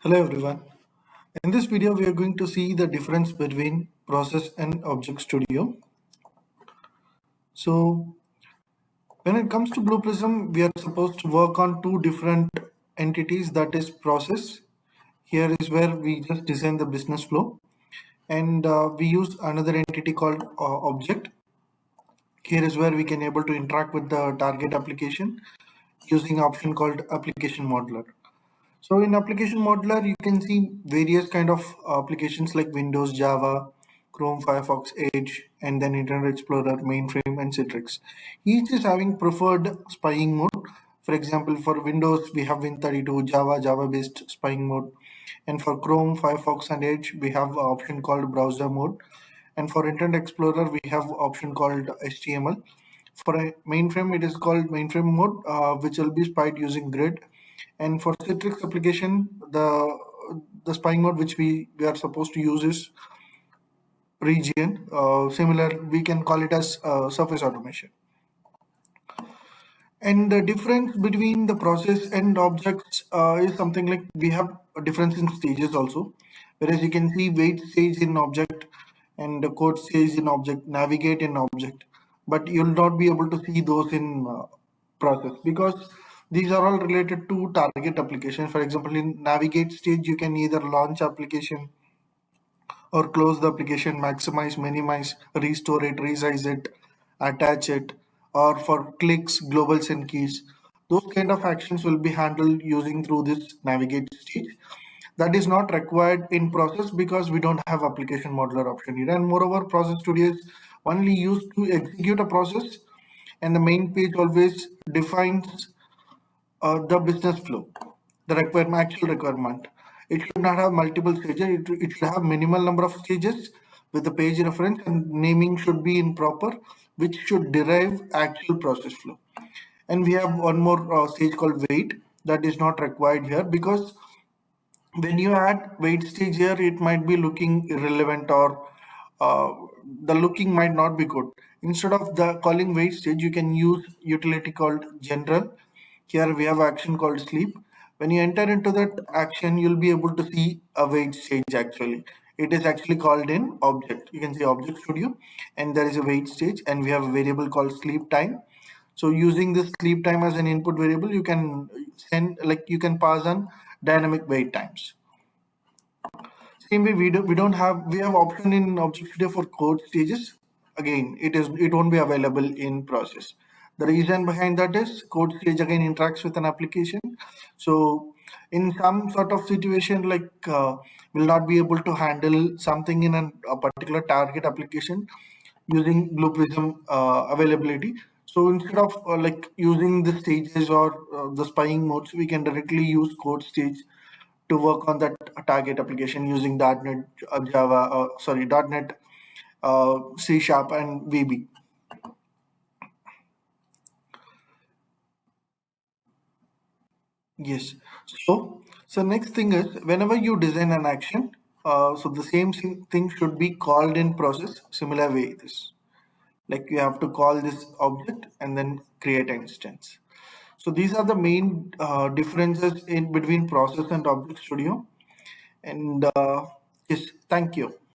Hello everyone. In this video, we are going to see the difference between Process and Object Studio. So when it comes to Blue Prism, we are supposed to work on two different entities, that is process. Here is where we just design the business flow, and we use another entity called object. Here is where we can able to interact with the target application using option called application modeler. So in application modeler, you can see various kind of applications like Windows, Java, Chrome, Firefox, Edge, and then Internet Explorer, mainframe, and Citrix. Each is having preferred spying mode. For example, for Windows, we have Win32, Java, Java-based spying mode. And for Chrome, Firefox, and Edge, we have an option called browser mode. And for Internet Explorer, we have option called HTML. For a mainframe, it is called mainframe mode, which will be spied using grid. And for Citrix application, the spying mode which we are supposed to use is region. Similar, we can call it as surface automation. And the difference between the process and objects is something like we have a difference in stages also. Whereas you can see wait stage in object and the code stage in object, navigate in object, but you'll not be able to see those in process because these are all related to target application. For example, in navigate stage, you can either launch application or close the application, maximize, minimize, restore it, resize it, attach it, or for clicks, globals and keys. Those kind of actions will be handled using through this navigate stage. That is not required in process because we don't have application modeler option here. And moreover, process studio is only used to execute a process, and the main page always defines the business flow, the requirement, actual requirement. It should not have multiple stages. It should have minimal number of stages with the page reference, and naming should be in proper, which should derive actual process flow. And we have one more stage called wait that is not required here because when you add wait stage here, it might be looking irrelevant or uh, the looking might not be good. Instead of the calling wait stage, you can use utility called general. Here we have action called sleep. When you enter into that action, you'll be able to see a wait stage actually. It is actually called in object. You can see object studio and there is a wait stage, and we have a variable called sleep time. So using this sleep time as an input variable, you can send, like, you can pass on dynamic wait times. Same way, we have option in Object Studio for code stages. Again, it won't be available in process. The reason behind that is code stage again interacts with an application. So in some sort of situation, like will not be able to handle something in a particular target application using Blue Prism availability. So instead of like using the stages or the spying modes, we can directly use code stage to work on that target application using .NET, Java, .NET, C Sharp, and VB. Yes. So next thing is whenever you design an action, so the same thing should be called in process. Similar way, this like you have to call this object and then create an instance. So these are the main differences in between process and object studio. And yes, thank you.